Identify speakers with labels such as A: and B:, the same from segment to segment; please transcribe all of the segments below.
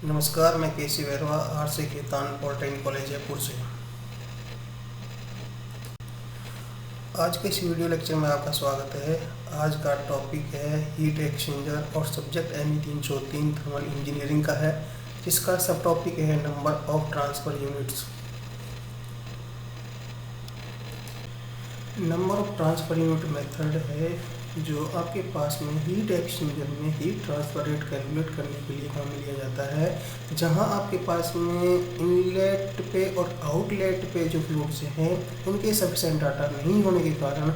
A: नमस्कार, मैं KC Bairwa RC. Khetan polytechnic college Jaipur से। आज के इस वीडियो लेक्चर में आपका स्वागत है। आज का टॉपिक है हीट एक्सचेंजर और सब्जेक्ट एमई 303 थर्मल इंजीनियरिंग का है, जिसका सब टॉपिक है number of transfer units. Number of transfer unit method है जो आपके पास में हीट एक्सचेंजर में हीट ट्रांसफर रेट कैलकुलेट करने के लिए काम में लिया जाता है, जहां आपके पास में इनलेट पे और आउटलेट पे जो फ्लूइड्स हैं उनके सफिशिएंट डाटा नहीं होने के कारण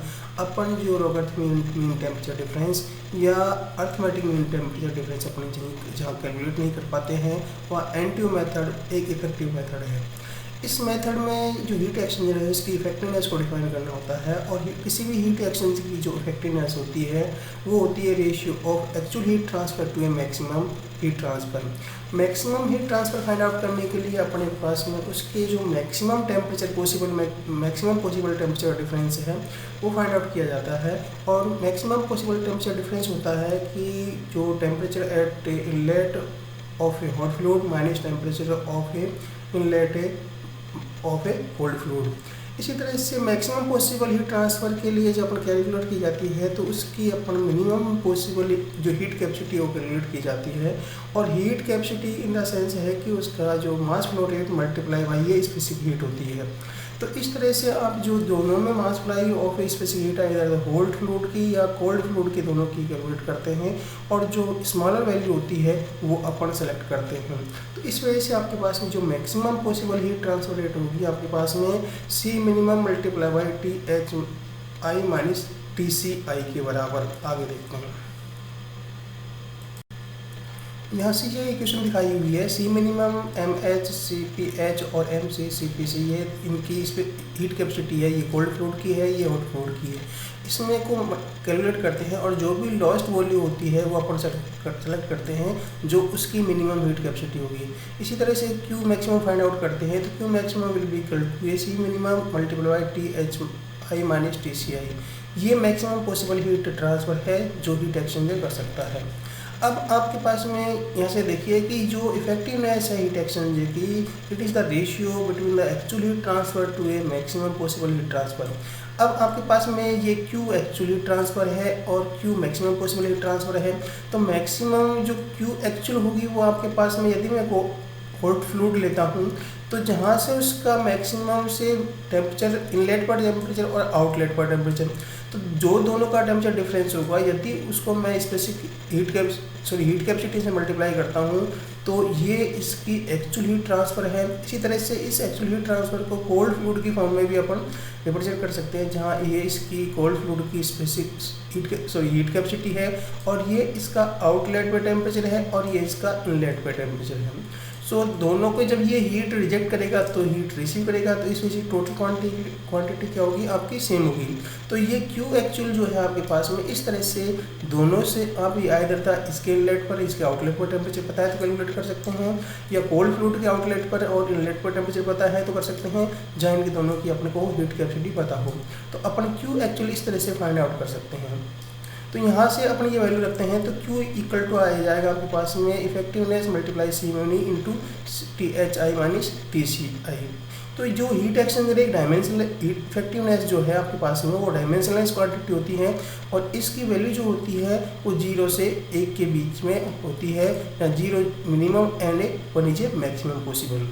A: अपन जो लॉगरिथमिक मीन टेम्परेचर डिफरेंस या अर्थमेटिक मीन टेम्परेचर डिफरेंस अपनी जहाँ कैलकुलेट नहीं कर पाते हैं, वह एनटीयू मेथड एक इफेक्टिव मेथड है। इस मेथड में जो हीट एक्सचेंजर है इसकी इफेक्टिवनेस को डिफाइन करना होता है, और किसी भी हीट एक्सचेंजर की जो इफेक्टिवनेस होती है वो होती है ratio of actual heat transfer to a maximum heat transfer. Maximum heat transfer find out करने के लिए अपने पास में उसके जो maximum temperature possible temperature difference है वो फाइंड आउट किया जाता है। और मैक्सिमम पॉसिबल टेम्परेचर डिफरेंस होता है कि जो temperature at inlet of A hot fluid minus temperature of A inlet of A cold fluid. इसी तरह से मैक्सिमम पॉसिबल हीट ट्रांसफ़र के लिए जब अपन कैलकुलेट की जाती है तो उसकी अपन मिनिमम पॉसिबल जो हीट कैपेसिटी वो कैलकुलेट की जाती है। और heat capacity in the sense है कि उसका जो mass flow rate multiply by ये स्पेसिफिक हीट होती है। तो इस तरह से आप जो दोनों में मास फ्लाई ऑफ स्पेसिफिक हीट है, इधर हॉट फ्लूइड की या कोल्ड फ्लूइड की, दोनों की कैलकुलेट करते हैं और जो स्मॉलर वैल्यू होती है वो अपन सेलेक्ट करते हैं। तो इस वजह से आपके पास में जो maximum possible heat transfer rate होगी आपके पास में C minimum multiply by T H I minus T C I के बराबर। आगे देखते हैं, यहाँ से ये इक्वेशन दिखाई हुई है। C minimum M H C P H और M C C P C, ये इनकी इस पर हीट कैपेसिटी है। ये कोल्ड फ्लूइड की है, ये हॉट फ्लूइड की है। इसमें को कैलकुलेट करते हैं और जो भी लॉस्ट वैल्यू होती है वो अपन सेलेक्ट करते हैं जो उसकी मिनिमम हीट कैपेसिटी होगी। इसी तरह से क्यू मैक्सिमम फाइंड आउट करते हैं, तो Q maximum will be equal to C minimum multiply by T H I minus T C I. ये मैक्सिमम पॉसिबल हीट ट्रांसफर है जो हीट एक्सचेंजर कर सकता है। अब आपके पास में यहाँ से देखिए कि जो इफेक्टिवनेस है हीट एक्सचेंजर की, it is the ratio between the actual heat transfer to a maximum possible heat transfer. अब आपके पास में ये Q एक्चुअल हीट ट्रांसफ़र है और Q maximum possible heat transfer है। तो मैक्सिमम जो Q एक्चुअल होगी वो आपके पास में, यदि मैं हॉट फ्लूइड लेता हूँ तो जहाँ से उसका मैक्सिमम से टेम्परेचर इनलेट पर टेम्परेचर और आउटलेट पर टेम्परेचर, तो जो दोनों का टेम्परेचर डिफरेंस होगा यदि उसको मैं स्पेसिफिक हीट कैपेसिटी से मल्टीप्लाई करता हूँ तो ये इसकी एक्चुअल हीट ट्रांसफ़र है। इसी तरह से इस एक्चुअल हीट ट्रांसफ़र को कोल्ड फ्लूइड की फॉर्म में भी अपन रिप्रेजेंट कर सकते हैं, जहाँ ये इसकी कोल्ड फ्लूइड की स्पेसिफिक हीट कैपेसिटी है और ये इसका आउटलेट पे टेम्परेचर है और ये इसका इनलेट पे टेम्परेचर है। सो दोनों को जब ये हीट रिजेक्ट करेगा तो हीट रिसीव करेगा, तो इस वजह से टोटल क्वांटिटी क्या होगी आपकी सेम होगी। तो ये क्यू एक्चुअल जो है आपके पास में, इस तरह से दोनों से आप ये आइदर था इसके इनलेट पर इसके आउटलेट पर टेम्परेचर पता है तो कैलकुलेट कर सकते हैं, या कोल्ड फ्लूइड के आउटलेट पर और इनलेट पर टेम्परेचर पता है तो कर सकते हैं, जहाँ इनकी दोनों की अपने को हीट कैपेसिटी पता हो। तो अपन क्यू एक्चुअल इस तरह से फाइंड आउट कर सकते हैं। तो यहाँ से अपन ये वैल्यू रखते हैं तो Q इक्वल टू आ जाएगा आपके पास में effectiveness multiply C mini into T H I minus T C I. तो जो हीट एक्सचेंजर एक डायमेंशनल इफेक्टिवनेस जो है आपके पास में वो डायमेंशनलाइज क्वांटिटी होती है, और इसकी वैल्यू जो होती है वो 0 से 1 के बीच में होती है, या 0 minimum and 1 is maximum possible.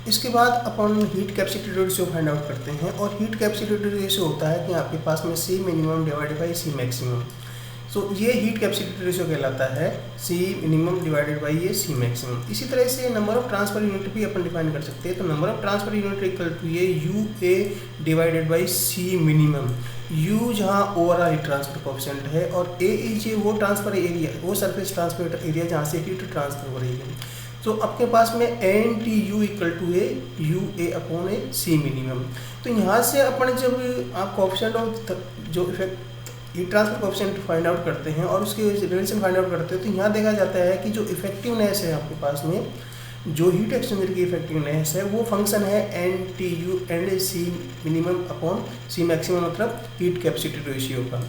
A: इसके बाद अपन heat capacity ratio find out करते हैं, और हीट कैपेसिटी रेशियो होता है कि आपके पास में C minimum divided by C maximum. So ये हीट कैपेसिटी रेशियो कहलाता है, सी मिनिमम डिवाइडेड बाई ये सी मैक्सिमम। इसी तरह से नंबर ऑफ ट्रांसफर यूनिट भी अपन डिफाइन कर सकते हैं। तो number of transfer unit equal to ये U A divided by C minimum. U जहाँ ओवरऑल हीट ट्रांसफर कोएफिशिएंट है, और ए इज वो ट्रांसफर एरिया, वो सरफेस ट्रांसफर एरिया जहाँ से हीट ट्रांसफर हो रही है। तो आपके पास में N T U equal to a U A upon a C minimum. तो यहाँ से अपन जब आप कोएफिशिएंट ऑफ जो effect heat transfer coefficient find out करते हैं और उसके रिलेशन फाइंड आउट करते हैं, तो यहाँ देखा जाता है कि जो इफेक्टिवनेस है आपके पास में, जो हीट एक्सचेंजर की इफेक्टिवनेस है वो फंक्शन है N T U and C minimum upon C maximum, मतलब हीट कैपेसिटी रेशियो का।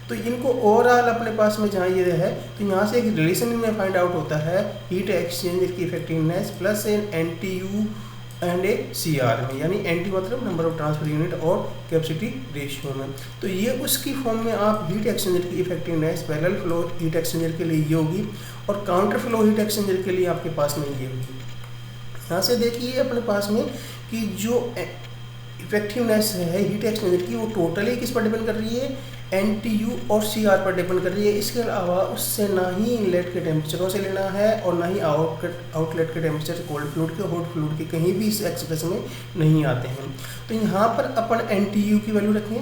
A: तो इनको ओवरऑल अपने पास में जहाँ ये है तो यहाँ से एक रिलेशन में फाइंड आउट होता है हीट एक्सचेंजर की effectiveness plus N NTU and a CR में, यानी NT मतलब नंबर ऑफ ट्रांसफर यूनिट और कैपेसिटी रेशियो में। तो ये उसकी फॉर्म में आप हीट एक्सचेंजर की effectiveness parallel flow heat exchanger के लिए ये होगी और काउंटर फ्लो हीट एक्सचेंजर के लिए आपके पास में ये होगी। यहाँ से देखिए अपने पास में कि जो इफेक्टिवनेस है हीट एक्सचेंजर की वो टोटली किस पर डिपेंड कर रही है, NTU और CR पर डिपेंड कर रही है। इसके अलावा उससे ना ही इनलेट के टेम्परेचरों से लेना है और ना ही आउटलेट के टेम्परेचर कोल्ड फ्लूइड के हॉट फ्लूइड के कहीं भी इस एक्सप्रेशन में नहीं आते हैं। तो यहाँ पर अपन NTU की वैल्यू रखें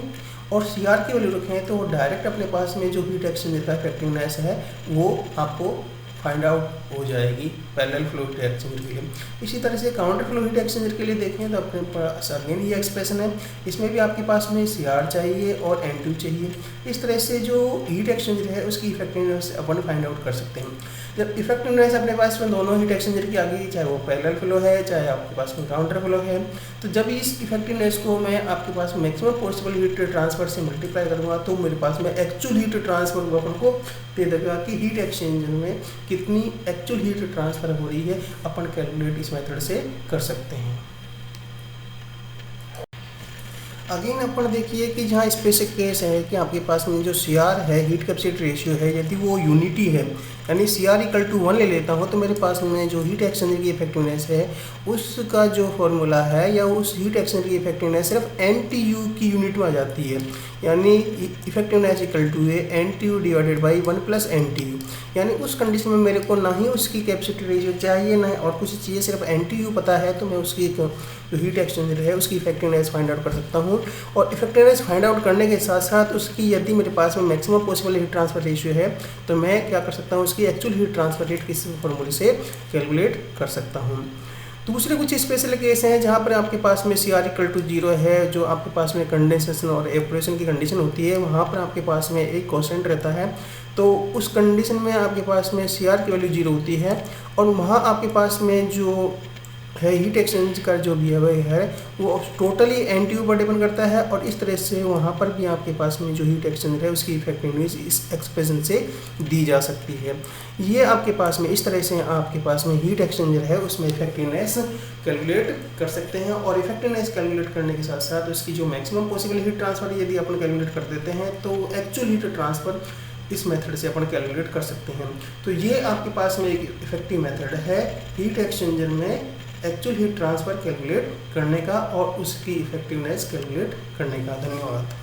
A: और CR की वैल्यू रखें तो डायरेक्ट अपने पास में जो हीट एक्सचेंजर का इफेक्टिवनेस है वो आपको फाइंड आउट हो जाएगी पैरेलल फ्लो हीट एक्सचेंजर के लिए। इसी तरह से काउंटर फ्लो हीट एक्सचेंजर के लिए देखें तो अपने पास अगेन ये एक्सप्रेशन है, इसमें भी आपके पास में CR चाहिए और NTU चाहिए। इस तरह से जो हीट एक्सचेंजर है उसकी इफेक्टिवनेस अपन फाइंड आउट कर सकते हैं। जब इफेक्टिवनेस अपने पास में दोनों हीट एक्सचेंजर की आ गई, चाहे वो पैरेलल फ्लो है चाहे आपके पास में काउंटर फ्लो है, तो जब इस इफेक्टिवनेस को मैं आपके पास मैक्सिमम पॉसिबल हीट ट्रांसफर से मल्टीप्लाई करूँगा तो मेरे पास में एक्चुअल हीट ट्रांसफर अपन को दे देगा कि हीट एक्सचेंजर में कितनी एक्चुअल हीट ट्रांसफर हो रही है। अपन कैलकुलेट इस मेथड से कर सकते हैं। अगेन अपन देखिए कि जहाँ स्पेसिफिक केस है कि आपके पास में जो CR है हीट कैपेसिटी रेशियो है, यदि वो यूनिटी है यानी CR = 1 ले लेता हूँ तो मेरे पास में जो हीट एक्सचेंजर की इफेक्टिवनेस है उसका जो फॉर्मूला है या उस हीट एक्सचेंजर की इफेक्टिवनेस सिर्फ NTU की यूनिट में आ जाती है, यानी इफेक्टिवनेस = NTU / 1 + NTU। यानी उस कंडीशन में मेरे को ना ही उसकी कैपेसिटी रेशियो चाहिए ना और कुछ चीज़ें, सिर्फ NTU पता है तो मैं उसकी जो हीट एक्सचेंजर है उसकी इफेक्टिवनेस फाइंड आउट कर सकता हूँ। और इफेक्टिवनेस फाइंड आउट करने के साथ साथ उसकी यदि मेरे पास में maximum possible heat transfer ratio है तो मैं क्या कर सकता हूँ, उसकी एक्चुअल हीट ट्रांसफर रेट किसी फॉर्मूले से कैलकुलेट कर सकता हूँ। दूसरे कुछ स्पेशल केस हैं जहाँ पर आपके पास में CR = 0 है, जो आपके पास में कंडेंसेशन और एवपोरेशन की कंडीशन होती है, वहाँ पर आपके पास में एक कांस्टेंट रहता है। तो उस कंडीशन में आपके पास में CR की वैल्यू 0 होती है और वहाँ आपके पास में जो है हीट एक्सचेंज का जो बिहेवियर है वो टोटली NTU पर डिपेंड करता है और इस तरह से वहाँ पर भी आपके पास में जो हीट एक्सचेंजर है उसकी इफेक्टिवनेस इस एक्सप्रेशन से दी जा सकती है। ये आपके पास में इस तरह से आपके पास में हीट एक्सचेंजर है उसमें इफेक्टिवनेस कैलकुलेट कर सकते हैं और इफेक्टिवनेस कैलकुलेट करने के साथ साथ उसकी जो मैक्सिमम पॉसिबल हीट ट्रांसफर यदि अपन कैलकुलेट कर देते हैं तो एक्चुअल हीट ट्रांसफर इस मेथड से अपन कैलकुलेट कर सकते हैं। तो ये आपके पास में एक इफेक्टिव मेथड है हीट एक्सचेंजर में एक्चुअल हीट ट्रांसफर कैलकुलेट करने का और उसकी इफेक्टिवनेस कैलकुलेट करने का। धन्यवाद।